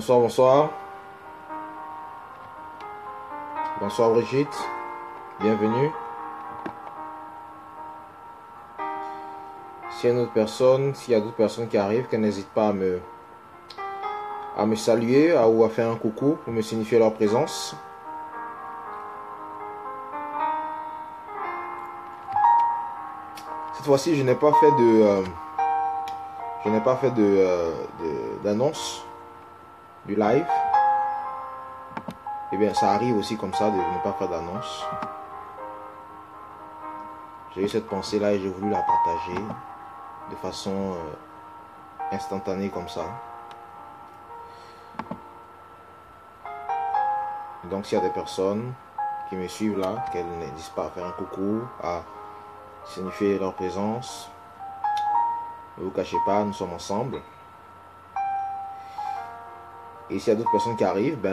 Bonsoir, bonsoir. Bonsoir Brigitte. Bienvenue. S'il y a d'autres personnes qui arrivent, qu'elles n'hésitent pas à me saluer ou à faire un coucou pour me signifier leur présence. Cette fois-ci, je n'ai pas fait d'annonce du live. Eh bien, ça arrive aussi comme ça de ne pas faire d'annonce. J'ai eu cette pensée-là et j'ai voulu la partager de façon instantanée comme ça. Donc, s'il y a des personnes qui me suivent là, qu'elles n'hésitent pas à faire un coucou, à signifier leur présence, ne vous cachez pas, nous sommes ensemble. Et s'il y a d'autres personnes qui arrivent,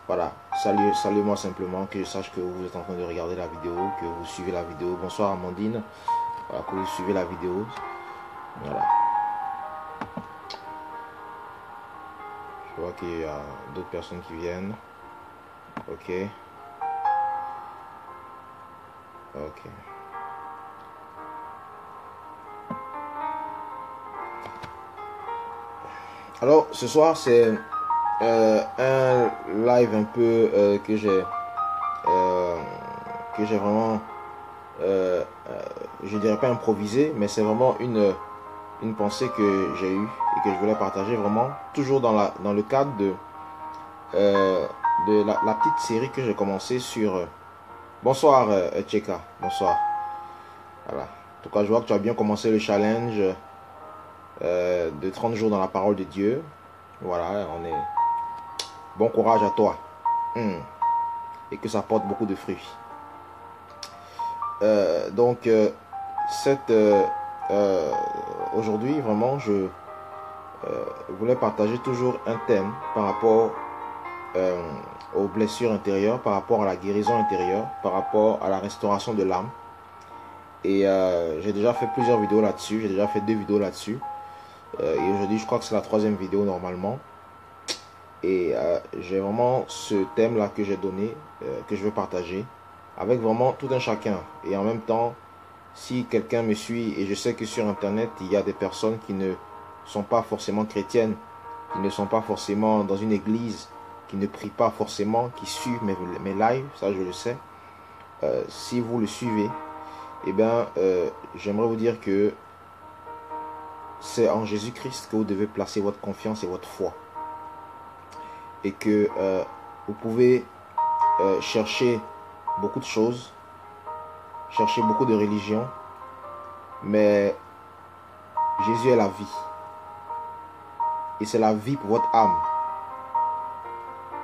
voilà, saluez-moi simplement, que je sache que vous êtes en train de regarder la vidéo, que vous suivez la vidéo. Bonsoir Amandine, voilà, que vous suivez la vidéo. Voilà. Je vois qu'il y a d'autres personnes qui viennent. Ok. Ok. Alors, ce soir, c'est un live un peu que j'ai vraiment, je dirais pas improvisé, mais c'est vraiment une pensée que j'ai eue et que je voulais partager vraiment, toujours dans le cadre de la petite série que j'ai commencé sur... bonsoir Tcheka, bonsoir. Voilà. En tout cas, je vois que tu as bien commencé le challenge de 30 jours dans la parole de Dieu. Voilà, bon courage à toi. Et que ça porte beaucoup de fruits. Aujourd'hui, vraiment, je voulais partager toujours un thème par rapport aux blessures intérieures, par rapport à la guérison intérieure, par rapport à la restauration de l'âme. Et j'ai déjà fait plusieurs vidéos là-dessus. J'ai déjà fait 2 vidéos là-dessus. Et aujourd'hui, je crois que c'est la 3e vidéo normalement. Et j'ai vraiment ce thème-là que j'ai donné, que je veux partager, avec vraiment tout un chacun. Et en même temps, si quelqu'un me suit, et je sais que sur Internet, il y a des personnes qui ne sont pas forcément chrétiennes, qui ne sont pas forcément dans une église, qui ne prient pas forcément, qui suivent mes lives, ça je le sais. Si vous le suivez, eh bien, j'aimerais vous dire que c'est en Jésus-Christ que vous devez placer votre confiance et votre foi. Et que vous pouvez chercher beaucoup de choses, chercher beaucoup de religions, mais Jésus est la vie. Et c'est la vie pour votre âme.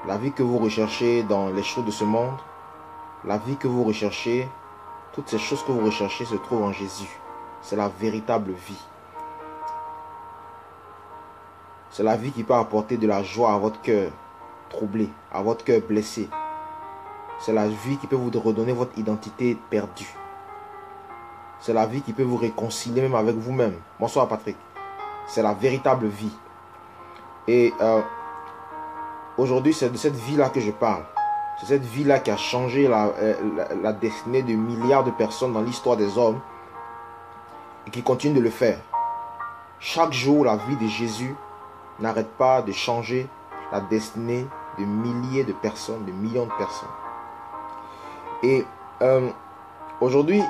La vie que vous recherchez dans les choses de ce monde, la vie que vous recherchez, toutes ces choses que vous recherchez se trouvent en Jésus. C'est la véritable vie. C'est la vie qui peut apporter de la joie à votre cœur troublé, à votre cœur blessé. C'est la vie qui peut vous redonner votre identité perdue. C'est la vie qui peut vous réconcilier même avec vous-même. Bonsoir Patrick. C'est la véritable vie. Et aujourd'hui, c'est de cette vie-là que je parle. C'est cette vie-là qui a changé la destinée de milliards de personnes dans l'histoire des hommes et qui continue de le faire. Chaque jour, la vie de Jésus n'arrête pas de changer la destinée de milliers de personnes, de millions de personnes. Et aujourd'hui,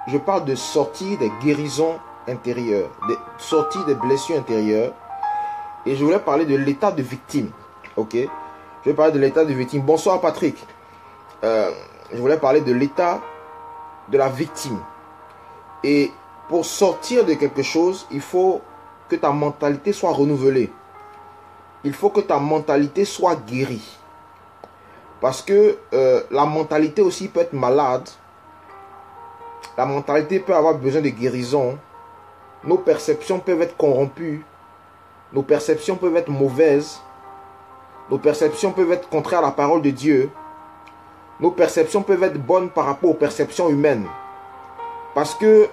je parle de sortie des guérisons intérieures, de sortie des blessures intérieures. Et je voulais parler de l'état de victime. Ok? Je vais parler de l'état de victime. Bonsoir Patrick. Je voulais parler de l'état de la victime. Et pour sortir de quelque chose, il faut que ta mentalité soit renouvelée. Il faut que ta mentalité soit guérie. Parce que la mentalité aussi peut être malade. La mentalité peut avoir besoin de guérison. Nos perceptions peuvent être corrompues. Nos perceptions peuvent être mauvaises. Nos perceptions peuvent être contraires à la parole de Dieu. Nos perceptions peuvent être bonnes par rapport aux perceptions humaines. Parce que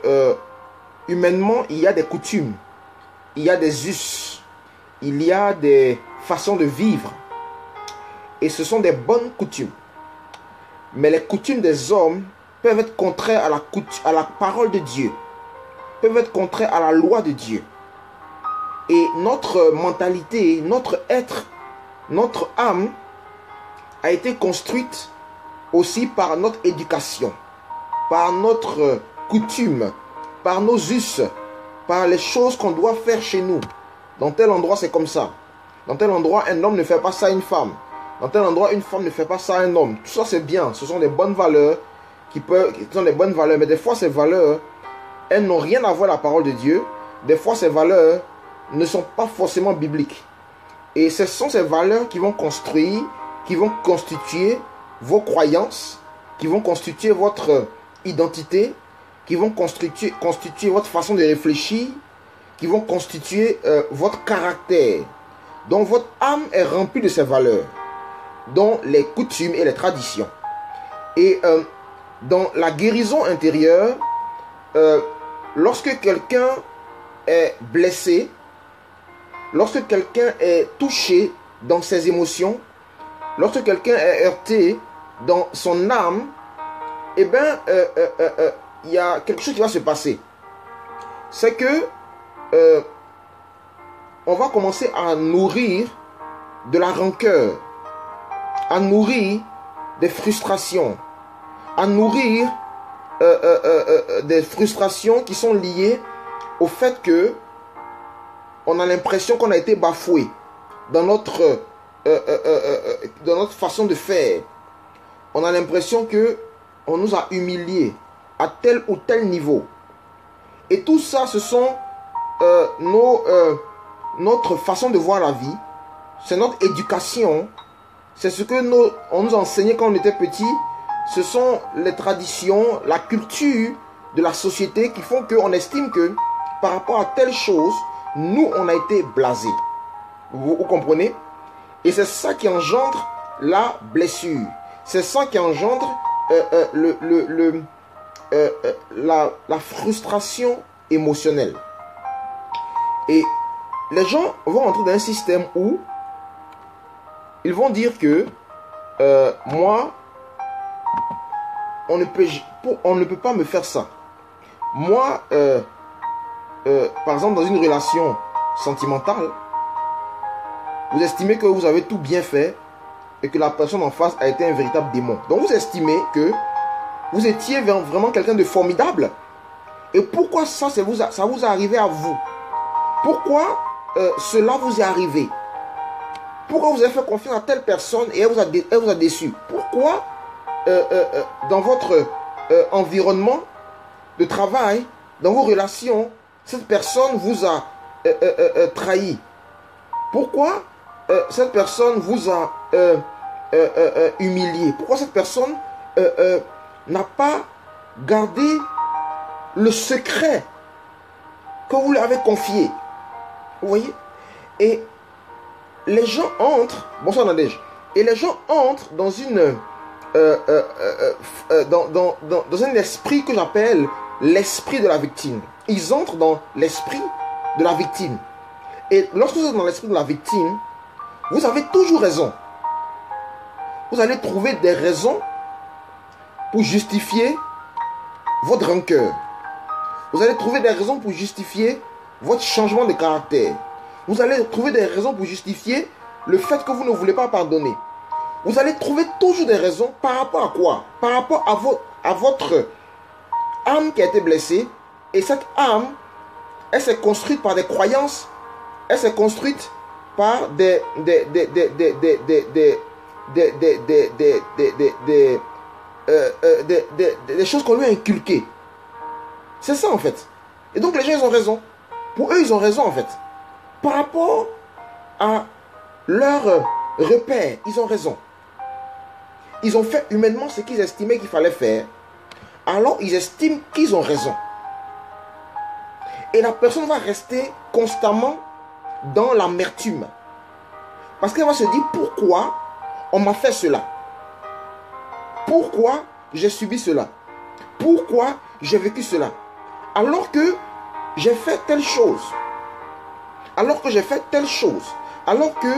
humainement, il y a des coutumes. Il y a des us. Il y a des façon de vivre. Et ce sont des bonnes coutumes. Mais les coutumes des hommes peuvent être contraires à la parole de Dieu. Peuvent être contraires à la loi de Dieu. Et notre mentalité, notre être, notre âme a été construite aussi par notre éducation, par notre coutume, par nos us, par les choses qu'on doit faire chez nous. Dans tel endroit, c'est comme ça. Dans tel endroit, un homme ne fait pas ça à une femme. Dans tel endroit, une femme ne fait pas ça à un homme. Tout ça, c'est bien. Ce sont des bonnes valeurs qui sont des bonnes valeurs. Mais des fois, ces valeurs, elles n'ont rien à voir avec la parole de Dieu. Des fois, ces valeurs ne sont pas forcément bibliques. Et ce sont ces valeurs qui vont construire, qui vont constituer vos croyances, qui vont constituer votre identité, qui vont constituer votre façon de réfléchir, qui vont constituer votre caractère. Donc votre âme est remplie de ces valeurs, dont les coutumes et les traditions. Et dans la guérison intérieure, lorsque quelqu'un est blessé, lorsque quelqu'un est touché dans ses émotions, lorsque quelqu'un est heurté dans son âme, eh bien, il y a quelque chose qui va se passer. C'est que on va commencer à nourrir de la rancœur, à nourrir des frustrations, à nourrir des frustrations qui sont liées au fait que on a l'impression qu'on a été bafoué dans notre façon de faire. On a l'impression que on nous a humiliés à tel ou tel niveau. Et tout ça, ce sont notre façon de voir la vie. C'est notre éducation. C'est ce que on nous enseignait quand on était petit. Ce sont les traditions, la culture de la société qui font qu'on estime que par rapport à telle chose, nous, on a été blasés. Vous comprenez? Et c'est ça qui engendre la blessure. C'est ça qui engendre la frustration émotionnelle. Et les gens vont entrer dans un système où ils vont dire que moi, on ne peut pas me faire ça. Moi, par exemple, dans une relation sentimentale, vous estimez que vous avez tout bien fait et que la personne en face a été un véritable démon. Donc vous estimez que vous étiez vraiment quelqu'un de formidable. Et pourquoi ça vous est arrivé à vous? Pourquoi cela vous est arrivé? Pourquoi vous avez fait confiance à telle personne et elle vous a déçu? Pourquoi dans votre environnement de travail, dans vos relations, cette personne vous a trahi? Pourquoi cette personne vous a humilié? Pourquoi cette personne n'a pas gardé le secret que vous lui avez confié? Vous voyez? Et les gens entrent, bonsoir Nadège, et les gens entrent dans dans un esprit que j'appelle l'esprit de la victime. Ils entrent dans l'esprit de la victime. Et lorsque vous êtes dans l'esprit de la victime, vous avez toujours raison. Vous allez trouver des raisons pour justifier votre rancœur. Vous allez trouver des raisons pour justifier votre changement de caractère. Vous allez trouver des raisons pour justifier le fait que vous ne voulez pas pardonner. Vous allez trouver toujours des raisons par rapport à quoi? Par rapport à votre âme qui a été blessée. Et cette âme, elle s'est construite par des croyances. Elle s'est construite par des choses qu'on lui a inculquées. C'est ça en fait. Et donc les gens, ils ont raison. Pour eux, ils ont raison en fait. Par rapport à leur repère, ils ont raison. Ils ont fait humainement ce qu'ils estimaient qu'il fallait faire. Alors ils estiment qu'ils ont raison. Et la personne va rester constamment dans l'amertume. Parce qu'elle va se dire, pourquoi on m'a fait cela? Pourquoi j'ai subi cela? Pourquoi j'ai vécu cela? Alors que j'ai fait telle chose. Alors que j'ai fait telle chose. Alors que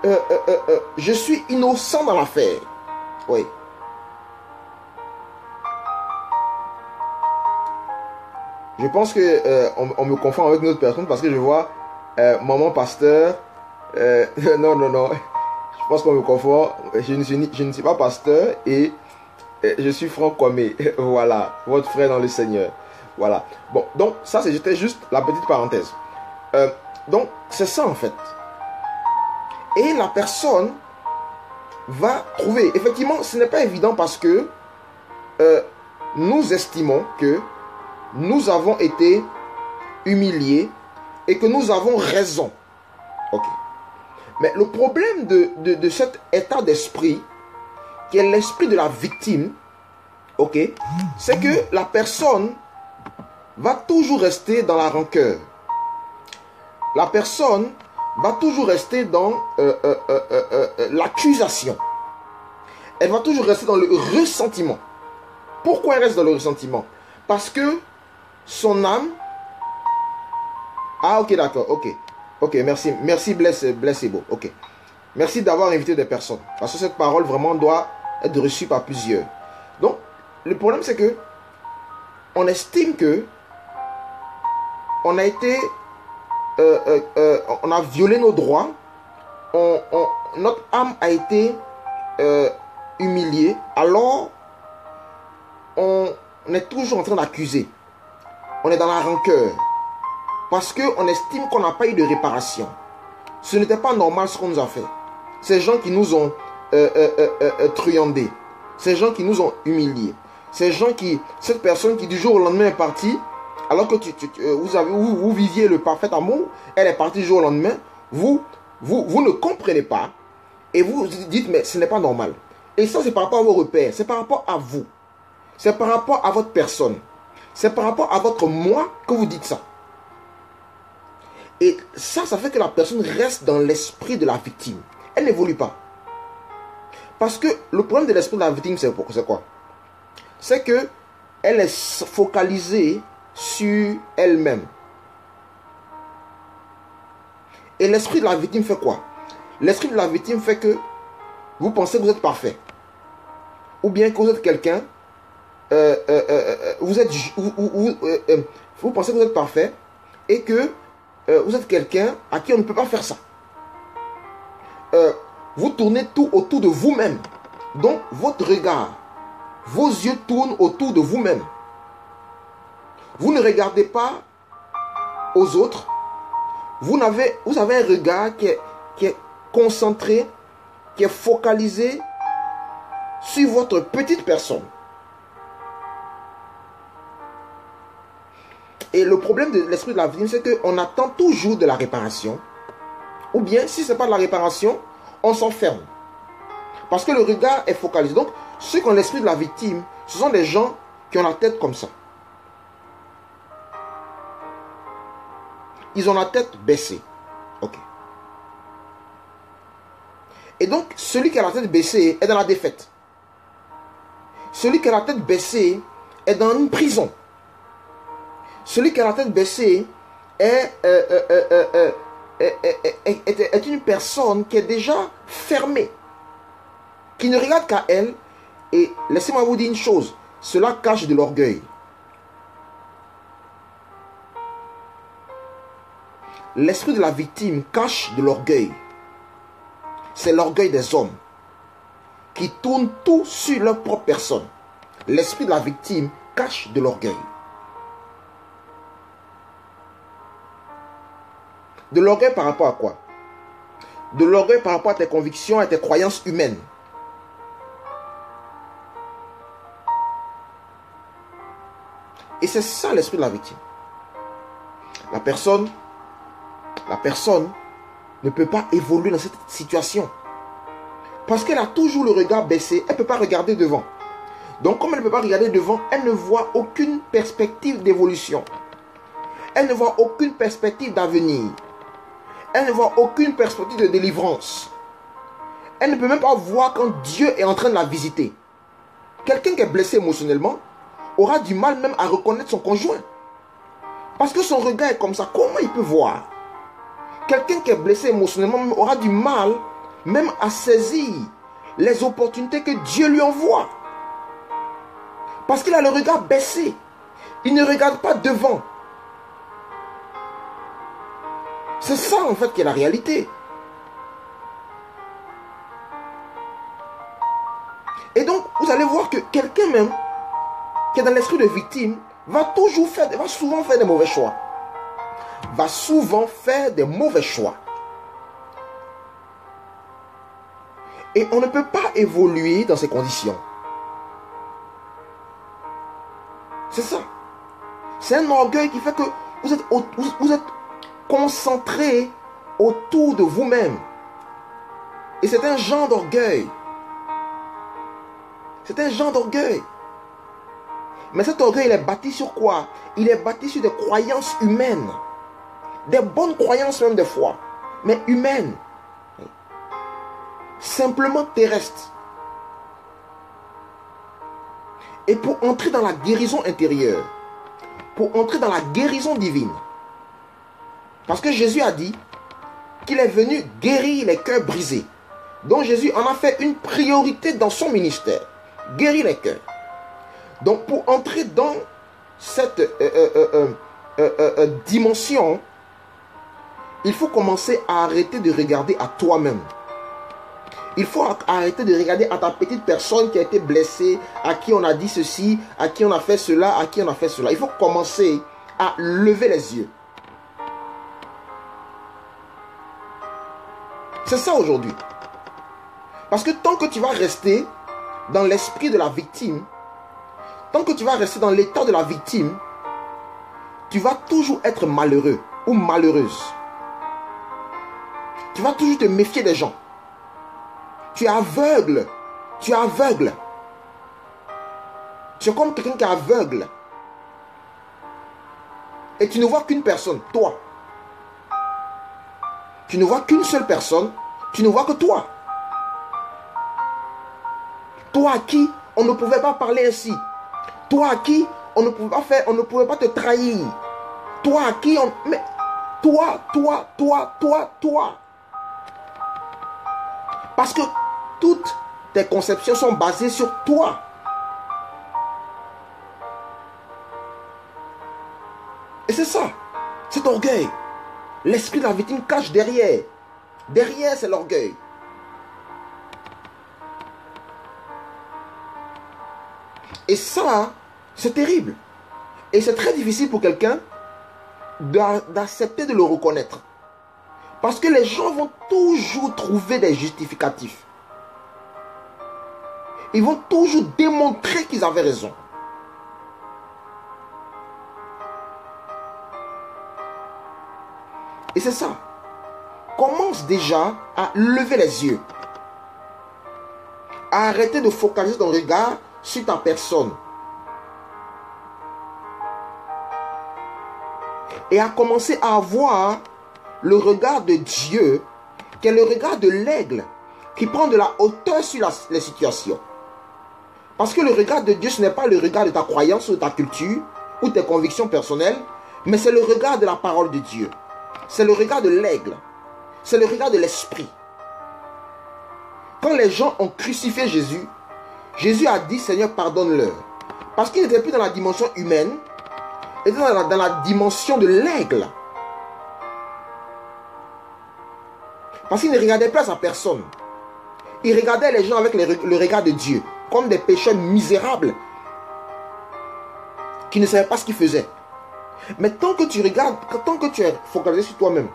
je suis innocent dans l'affaire. Oui. Je pense que on me confond avec une autre personne parce que je vois maman pasteur. Non, non, non. Je pense qu'on me confond. Je ne suis pas pasteur et je suis Franck Kwame. Voilà, votre frère dans le Seigneur. Voilà. Bon, donc ça c'était juste la petite parenthèse. Donc c'est ça en fait. Et la personne va trouver. Effectivement, ce n'est pas évident parce que nous estimons que nous avons été humiliés et que nous avons raison. Ok. Mais le problème de cet état d'esprit, qui est l'esprit de la victime, ok, c'est que la personne va toujours rester dans la rancœur. La personne va toujours rester dans l'accusation. Elle va toujours rester dans le ressentiment. Pourquoi elle reste dans le ressentiment? Parce que son âme... Ah, ok, d'accord, ok. Ok, merci. Merci, Blessebo. Ok. Merci d'avoir invité des personnes. Parce que cette parole vraiment doit être reçue par plusieurs. Donc, le problème c'est que on estime que on a été... on a violé nos droits. Notre âme a été humiliée. Alors, on est toujours en train d'accuser. On est dans la rancœur. Parce qu'on estime qu'on n'a pas eu de réparation. Ce n'était pas normal ce qu'on nous a fait. Ces gens qui nous ont truandés. Ces gens qui nous ont humiliés. Cette personne qui du jour au lendemain est partie, alors que vous viviez le parfait amour, elle est partie du jour au lendemain, vous ne comprenez pas, et vous dites, mais ce n'est pas normal. Et ça, c'est par rapport à vos repères, c'est par rapport à vous. C'est par rapport à votre personne. C'est par rapport à votre moi que vous dites ça. Et ça fait que la personne reste dans l'esprit de la victime. Elle n'évolue pas. Parce que le problème de l'esprit de la victime, c'est quoi? C'est que elle est focalisée sur elle-même. Et l'esprit de la victime fait quoi? L'esprit de la victime fait que vous pensez que vous êtes parfait. Ou bien que vous êtes quelqu'un, vous pensez que vous êtes parfait et que vous êtes quelqu'un à qui on ne peut pas faire ça. Vous tournez tout autour de vous-même. Donc, votre regard, vos yeux tournent autour de vous-même. Vous ne regardez pas aux autres. Vous avez un regard qui est concentré, qui est focalisé sur votre petite personne. Et le problème de l'esprit de la victime, c'est qu'on attend toujours de la réparation. Ou bien, si ce n'est pas de la réparation, on s'enferme. Parce que le regard est focalisé. Donc, ceux qui ont l'esprit de la victime, ce sont des gens qui ont la tête comme ça. Ils ont la tête baissée. Ok. Et donc, celui qui a la tête baissée est dans la défaite. Celui qui a la tête baissée est dans une prison. Celui qui a la tête baissée est une personne qui est déjà fermée, qui ne regarde qu'à elle. Et laissez-moi vous dire une chose, cela cache de l'orgueil. L'esprit de la victime cache de l'orgueil. C'est l'orgueil des hommes qui tournent tout sur leur propre personne. L'esprit de la victime cache de l'orgueil. De l'orgueil par rapport à quoi? De l'orgueil par rapport à tes convictions et tes croyances humaines. Et c'est ça l'esprit de la victime. La personne ne peut pas évoluer dans cette situation. Parce qu'elle a toujours le regard baissé. Elle ne peut pas regarder devant. Donc comme elle ne peut pas regarder devant, elle ne voit aucune perspective d'évolution. Elle ne voit aucune perspective d'avenir. Elle ne voit aucune perspective de délivrance. Elle ne peut même pas voir quand Dieu est en train de la visiter. Quelqu'un qui est blessé émotionnellement aura du mal même à reconnaître son conjoint. Parce que son regard est comme ça. Comment il peut voir? Quelqu'un qui est blessé émotionnellement aura du mal même à saisir les opportunités que Dieu lui envoie. Parce qu'il a le regard baissé. Il ne regarde pas devant. C'est ça en fait qui est la réalité. Et donc, vous allez voir que quelqu'un même qui est dans l'esprit de victime va souvent faire des mauvais choix. Va souvent faire des mauvais choix. Et on ne peut pas évoluer dans ces conditions. C'est ça. C'est un orgueil qui fait que vous êtes concentré autour de vous-même. Et c'est un genre d'orgueil. C'est un genre d'orgueil. Mais cet orgueil, il est bâti sur quoi? Il est bâti sur des croyances humaines. Des bonnes croyances même des fois. Mais humaines. Simplement terrestres. Et pour entrer dans la guérison intérieure, pour entrer dans la guérison divine, parce que Jésus a dit qu'il est venu guérir les cœurs brisés. Donc Jésus en a fait une priorité dans son ministère. Guérir les cœurs. Donc pour entrer dans cette dimension, il faut commencer à arrêter de regarder à toi-même. Il faut arrêter de regarder à ta petite personne qui a été blessée, à qui on a dit ceci, à qui on a fait cela, à qui on a fait cela. Il faut commencer à lever les yeux. C'est ça aujourd'hui. Parce que tant que tu vas rester dans l'esprit de la victime, tant que tu vas rester dans l'état de la victime, tu vas toujours être malheureux ou malheureuse. Tu vas toujours te méfier des gens. Tu es aveugle. Tu es aveugle. Tu es comme quelqu'un qui est aveugle. Et tu ne vois qu'une personne, toi. Tu ne vois qu'une seule personne. Tu ne vois que toi. Toi à qui on ne pouvait pas parler ainsi. Toi à qui on ne pouvait pas faire, on ne pouvait pas te trahir. Toi à qui on... Mais toi. Parce que toutes tes conceptions sont basées sur toi. Et c'est ça, cet orgueil. L'esprit de la victime cache derrière. Derrière, c'est l'orgueil. Et ça, c'est terrible. Et c'est très difficile pour quelqu'un d'accepter de le reconnaître. Parce que les gens vont toujours trouver des justificatifs. Ils vont toujours démontrer qu'ils avaient raison. Et c'est ça. Commence déjà à lever les yeux. À arrêter de focaliser ton regard sur ta personne. Et à commencer à avoir le regard de Dieu, qui est le regard de l'aigle, qui prend de la hauteur sur les situations. Parce que le regard de Dieu, ce n'est pas le regard de ta croyance ou de ta culture ou tes convictions personnelles, mais c'est le regard de la parole de Dieu. C'est le regard de l'aigle. C'est le regard de l'esprit. Quand les gens ont crucifié Jésus, Jésus a dit, Seigneur, pardonne-leur. Parce qu'il n'était plus dans la dimension humaine, il était dans la dimension de l'aigle. Parce qu'il ne regardait pas sa personne. Il regardait les gens avec le regard de Dieu, comme des pécheurs misérables qui ne savaient pas ce qu'ils faisaient. Mais tant que tu regardes, tant que tu es focalisé sur toi-même,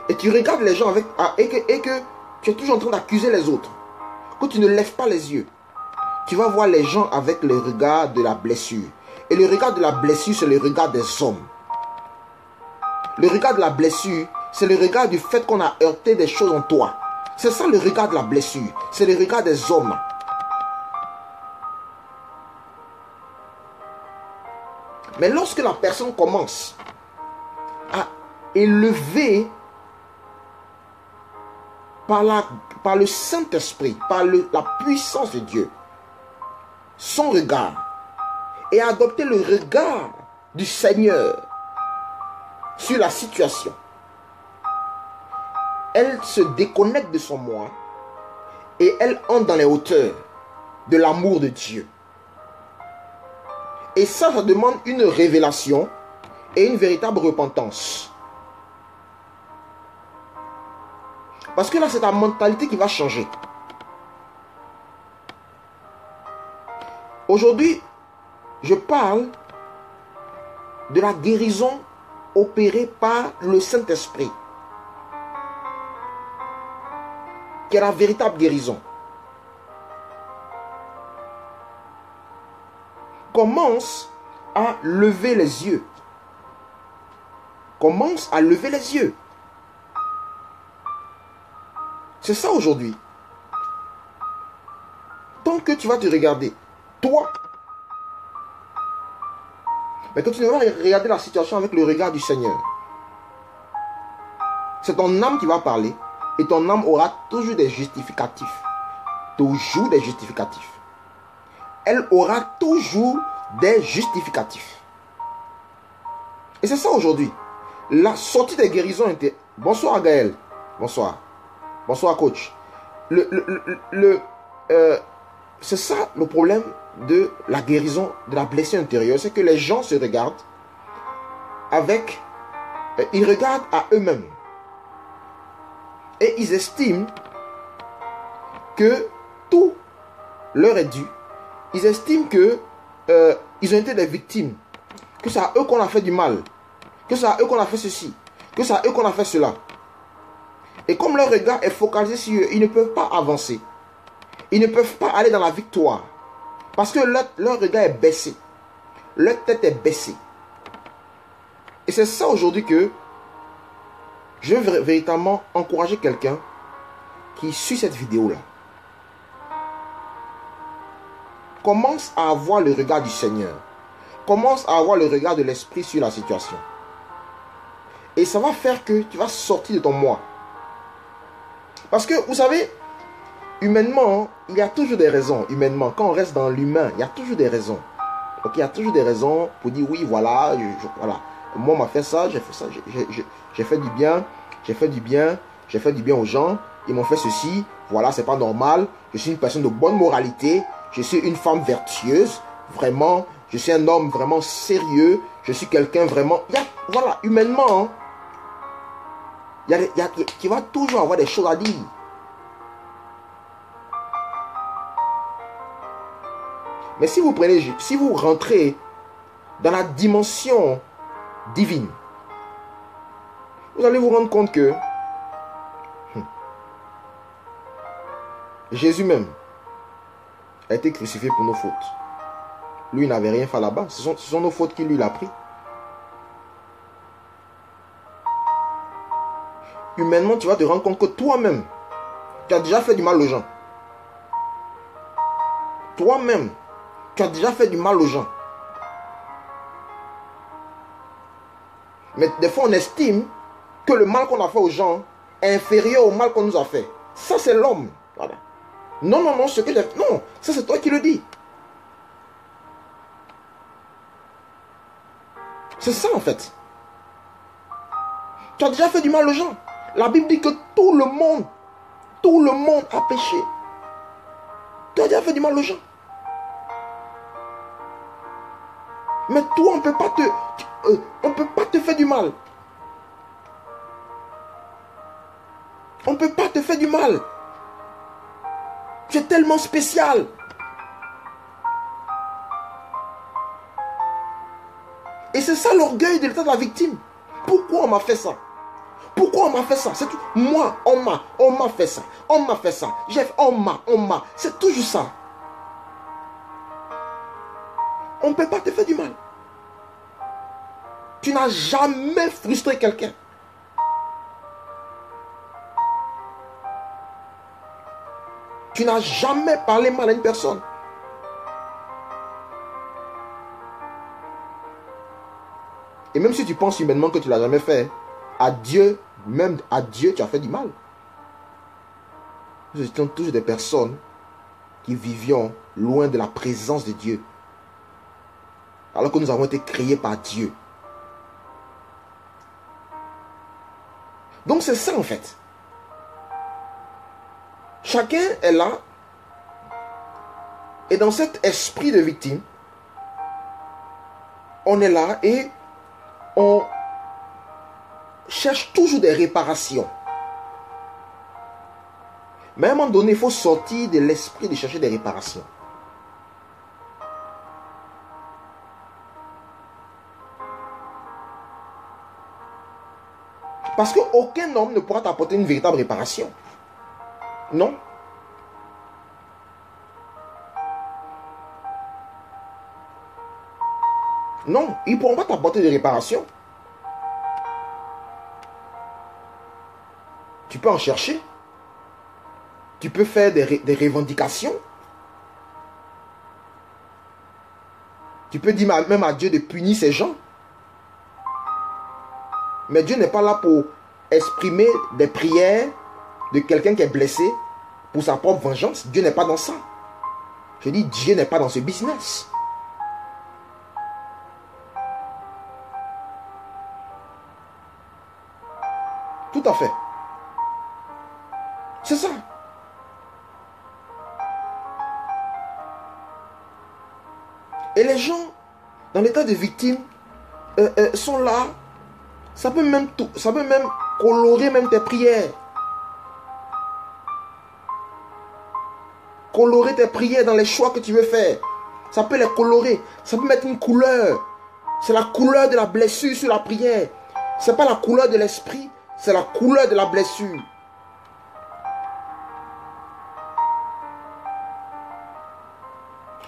et tu regardes les gens et que tu es toujours en train d'accuser les autres, que tu ne lèves pas les yeux, tu vas voir les gens avec le regard de la blessure. Et le regard de la blessure, c'est le regard des hommes. Le regard de la blessure, c'est le regard du fait qu'on a heurté des choses en toi. C'est ça le regard de la blessure. C'est le regard des hommes. Mais lorsque la personne commence à élever par le Saint-Esprit, par la puissance de Dieu, son regard, et à adopter le regard du Seigneur sur la situation, elle se déconnecte de son moi et elle entre dans les hauteurs de l'amour de Dieu. Et ça demande une révélation et une véritable repentance. Parce que là, c'est ta mentalité qui va changer. Aujourd'hui, je parle de la guérison opérée par le Saint-Esprit, qui est la véritable guérison. Commence à lever les yeux. Commence à lever les yeux. C'est ça aujourd'hui. Tant que tu vas te regarder, toi, mais que tu ne vas pas regarder la situation avec le regard du Seigneur. C'est ton âme qui va parler et ton âme aura toujours des justificatifs. Toujours des justificatifs. Elle aura toujours des justificatifs. Et c'est ça aujourd'hui. La sortie des guérisons était... Bonsoir Gaël. Bonsoir. Bonsoir coach. C'est ça le problème de la guérison de la blessure intérieure. C'est que les gens se regardent avec... Ils regardent à eux-mêmes. Et ils estiment que tout leur est dû. Ils estiment que ils ont été des victimes. Que c'est à eux qu'on a fait du mal. Que c'est à eux qu'on a fait ceci. Que c'est à eux qu'on a fait cela. Et comme leur regard est focalisé sur eux, ils ne peuvent pas avancer. Ils ne peuvent pas aller dans la victoire. Parce que leur regard est baissé. Leur tête est baissée. Et c'est ça aujourd'hui que je veux véritablement encourager quelqu'un qui suit cette vidéo-là. Commence à avoir le regard du Seigneur. Commence à avoir le regard de l'Esprit sur la situation. Et ça va faire que tu vas sortir de ton moi. Parce que, vous savez, humainement, il y a toujours des raisons. Humainement, quand on reste dans l'humain, il y a toujours des raisons. Donc, il y a toujours des raisons pour dire, oui, voilà, voilà. Moi, on m'a fait ça, j'ai fait ça, j'ai fait du bien, j'ai fait du bien, j'ai fait du bien aux gens. Ils m'ont fait ceci, voilà, c'est pas normal. Je suis une personne de bonne moralité. Je suis une femme vertueuse, vraiment. Je suis un homme vraiment sérieux. Je suis quelqu'un vraiment... Voilà, humainement, tu vas toujours avoir des choses à dire. Mais si vous prenez, si vous rentrez dans la dimension divine, vous allez vous rendre compte que Jésus même a été crucifié pour nos fautes. Lui, il n'avait rien fait là-bas. Ce sont nos fautes qui lui l'a pris. Humainement, tu vas te rendre compte que toi-même, tu as déjà fait du mal aux gens. Toi-même, tu as déjà fait du mal aux gens. Mais des fois, on estime que le mal qu'on a fait aux gens est inférieur au mal qu'on nous a fait. Ça, c'est l'homme. Voilà. Non, non, non, ce que j'ai... Non, ça, c'est toi qui le dis. C'est ça, en fait. Tu as déjà fait du mal aux gens. La Bible dit que tout le monde a péché. Tu as déjà fait du mal aux gens. Mais toi, on ne peut pas te faire du mal. On ne peut pas te faire du mal. Tu es tellement spécial. Et c'est ça l'orgueil de l'état de la victime. Pourquoi on m'a fait ça? Pourquoi on m'a fait ça? C'est tout. Moi, on m'a fait ça. On m'a fait ça. On m'a. C'est toujours ça. On ne peut pas te faire du mal. Tu n'as jamais frustré quelqu'un. Tu n'as jamais parlé mal à une personne. Et même si tu penses humainement que tu ne l'as jamais fait, à Dieu, même à Dieu, tu as fait du mal. Nous étions tous des personnes qui vivions loin de la présence de Dieu. Alors que nous avons été créés par Dieu. Donc c'est ça en fait. Chacun est là. Et dans cet esprit de victime, on est là et on cherche toujours des réparations. Mais à un moment donné, il faut sortir de l'esprit de chercher des réparations. Parce qu'aucun homme ne pourra t'apporter une véritable réparation. Non. Non, ils ne pourront pas t'apporter de réparation. Tu peux en chercher. Tu peux faire des revendications. Tu peux dire même à Dieu de punir ces gens. Mais Dieu n'est pas là pour exprimer des prières de quelqu'un qui est blessé pour sa propre vengeance. Dieu n'est pas dans ça. Je dis, Dieu n'est pas dans ce business. Tout à fait. C'est ça. Et les gens, dans l'état de victime, sont là. Ça peut même colorer même tes prières. Colorer tes prières dans les choix que tu veux faire. Ça peut les colorer. Ça peut mettre une couleur. C'est la couleur de la blessure sur la prière. C'est pas la couleur de l'esprit. C'est la couleur de la blessure.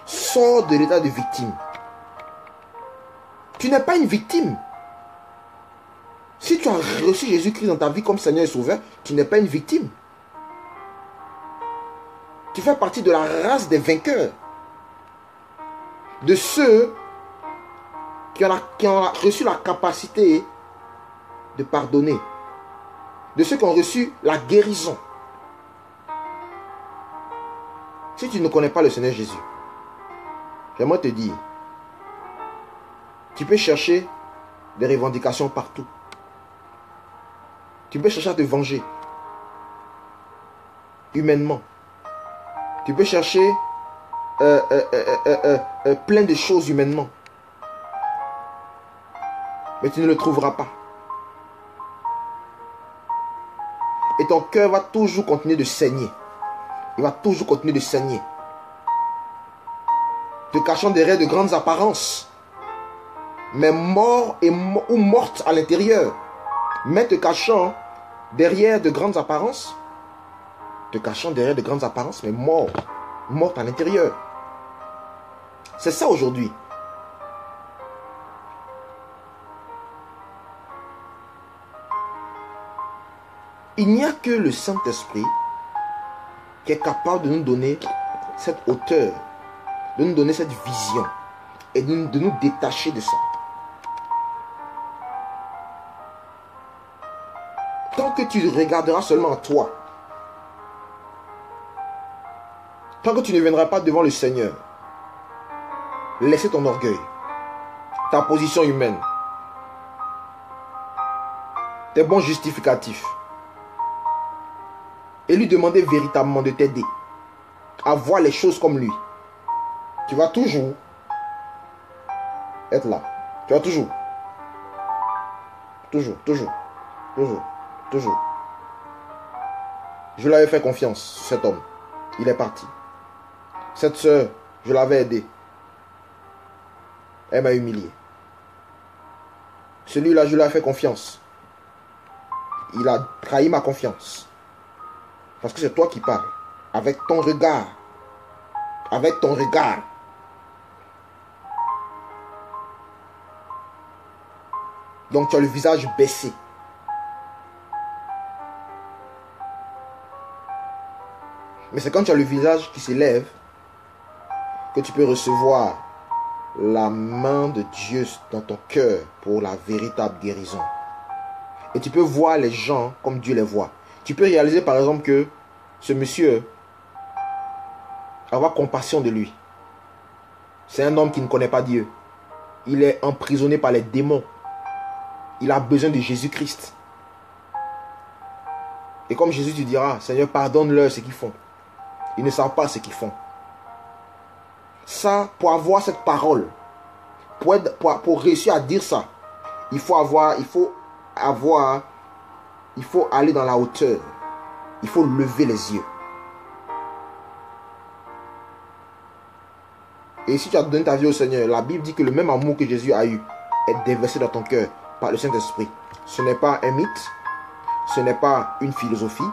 Sors de l'état de victime. Tu n'es pas une victime. Si tu as reçu Jésus-Christ dans ta vie comme Seigneur et Sauveur, tu n'es pas une victime. Tu fais partie de la race des vainqueurs. De ceux qui ont reçu la capacité de pardonner. De ceux qui ont reçu la guérison. Si tu ne connais pas le Seigneur Jésus, j'aimerais te dire, tu peux chercher des revendications partout. Tu peux chercher à te venger. Humainement. Tu peux chercher plein de choses humainement. Mais tu ne le trouveras pas. Et ton cœur va toujours continuer de saigner. Il va toujours continuer de saigner. Te cachant derrière de grandes apparences. Mais mort ou morte à l'intérieur. Mais te cachant derrière de grandes apparences. Te cachant derrière de grandes apparences, mais morte à l'intérieur. C'est ça aujourd'hui. Il n'y a que le Saint-Esprit qui est capable de nous donner cette hauteur, de nous donner cette vision et de nous détacher de ça. Tant que tu regarderas seulement à toi, tant que tu ne viendras pas devant le Seigneur, laisser ton orgueil, ta position humaine, tes bons justificatifs, et lui demander véritablement de t'aider à voir les choses comme lui, tu vas toujours être là. Tu vas toujours. Je l'avais fait confiance, cet homme. Il est parti. Cette soeur, je l'avais aidée. Elle m'a humilié. Celui-là, je lui ai fait confiance. Il a trahi ma confiance. Parce que c'est toi qui parles. Avec ton regard. Avec ton regard. Donc tu as le visage baissé. Mais c'est quand tu as le visage qui s'élève que tu peux recevoir la main de Dieu dans ton cœur pour la véritable guérison. Et tu peux voir les gens comme Dieu les voit. Tu peux réaliser par exemple que ce monsieur, avoir compassion de lui. C'est un homme qui ne connaît pas Dieu. Il est emprisonné par les démons. Il a besoin de Jésus-Christ. Et comme Jésus te dira, Seigneur, pardonne-leur ce qu'ils font. Ils ne savent pas ce qu'ils font. Ça, pour avoir cette parole, pour réussir à dire ça, il faut aller dans la hauteur. Il faut lever les yeux. Et si tu as donné ta vie au Seigneur, la Bible dit que le même amour que Jésus a eu est déversé dans ton cœur par le Saint-Esprit. Ce n'est pas un mythe, ce n'est pas une philosophie,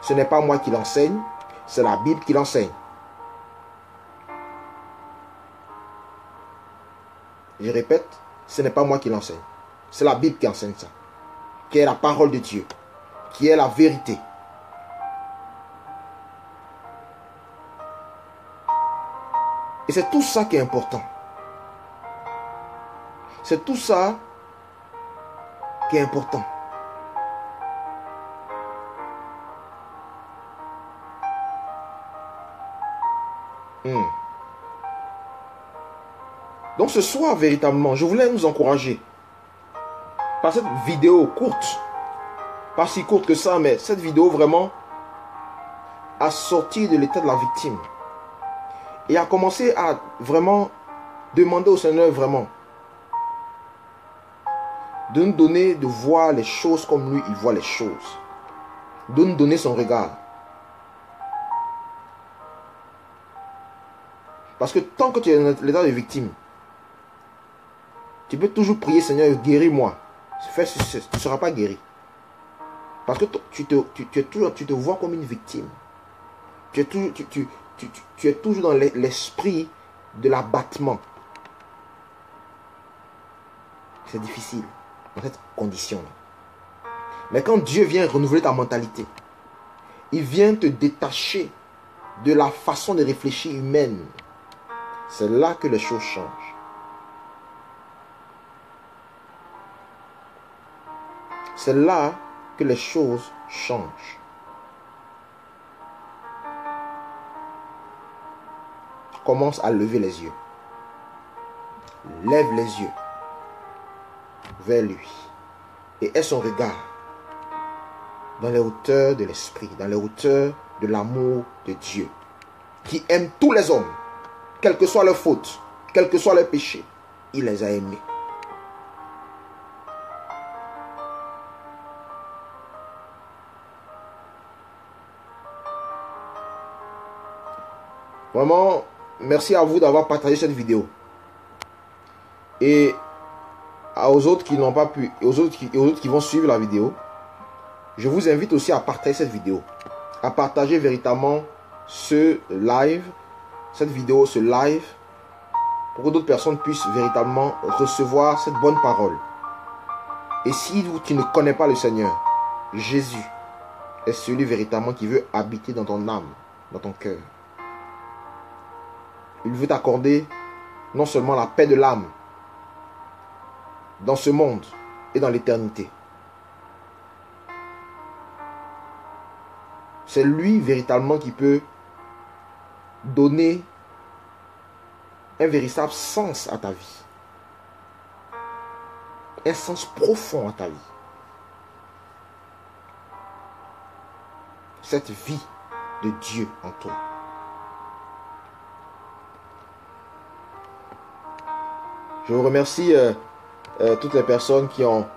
ce n'est pas moi qui l'enseigne, c'est la Bible qui l'enseigne. Je répète, ce n'est pas moi qui l'enseigne, c'est la Bible qui enseigne ça, qui est la parole de Dieu, qui est la vérité. Et c'est tout ça qui est important. C'est tout ça qui est important. Donc ce soir, véritablement, je voulais nous encourager par cette vidéo courte, pas si courte que ça, mais cette vidéo vraiment à sortir de l'état de la victime et à commencer à vraiment demander au Seigneur vraiment de nous donner de voir les choses comme lui, il voit les choses, de nous donner son regard. Parce que tant que tu es dans l'état de victime, tu peux toujours prier, Seigneur, guéris-moi. Tu ne seras pas guéri. Parce que tu te vois comme une victime. Tu es toujours dans l'esprit de l'abattement. C'est difficile dans cette condition-là. Mais quand Dieu vient renouveler ta mentalité, il vient te détacher de la façon de réfléchir humaine. C'est là que les choses changent. C'est là que les choses changent. Commence à lever les yeux. Lève les yeux vers lui. Et aie son regard dans les hauteurs de l'esprit, dans les hauteurs de l'amour de Dieu, qui aime tous les hommes, quelles que soient leurs fautes, quels que soient leurs péchés. Il les a aimés. Vraiment, merci à vous d'avoir partagé cette vidéo. Et aux autres qui n'ont pas pu, aux autres qui vont suivre la vidéo, je vous invite aussi à partager cette vidéo. À partager véritablement ce live, cette vidéo, ce live, pour que d'autres personnes puissent véritablement recevoir cette bonne parole. Et si tu ne connais pas le Seigneur, Jésus est celui véritablement qui veut habiter dans ton âme, dans ton cœur. Il veut t'accorder non seulement la paix de l'âme dans ce monde et dans l'éternité. C'est lui véritablement qui peut donner un véritable sens à ta vie. Un sens profond à ta vie. Cette vie de Dieu en toi. Je vous remercie toutes les personnes qui ont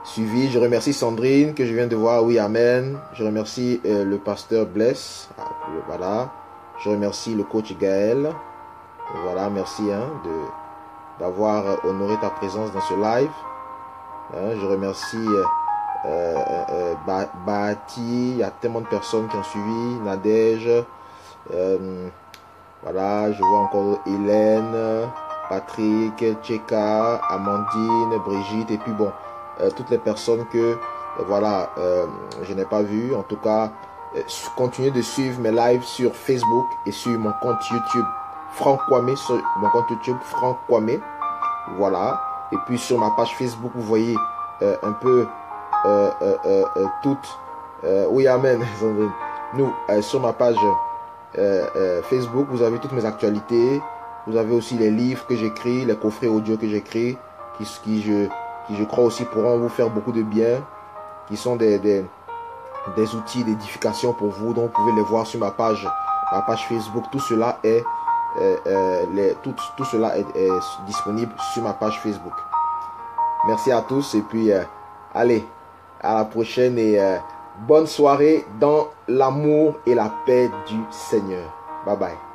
suivi. Je remercie Sandrine que je viens de voir. Oui, amen. Je remercie le pasteur Bless. Voilà. Je remercie le coach Gaël. Voilà, merci d'avoir honoré ta présence dans ce live. Je remercie Bahati. Il y a tellement de personnes qui ont suivi. Nadège. Voilà, je vois encore Hélène, Patrick, Tcheka, Amandine, Brigitte, et puis bon, toutes les personnes que, voilà, je n'ai pas vues. En tout cas, continuez de suivre mes lives sur Facebook et sur mon compte YouTube, Franck Kwame, sur mon compte YouTube, Franck Kwame. Voilà. Et puis sur ma page Facebook, vous voyez un peu toutes. Oui, amen. Nous, sur ma page Facebook, vous avez toutes mes actualités. Vous avez aussi les livres que j'écris, les coffrets audio que j'écris, qui je crois aussi pourront vous faire beaucoup de bien, qui sont des outils d'édification pour vous. Donc vous pouvez les voir sur ma page ma page Facebook. Tout cela est, tout cela est disponible sur ma page Facebook. Merci à tous et puis allez, à la prochaine et bonne soirée dans l'amour et la paix du Seigneur. Bye bye.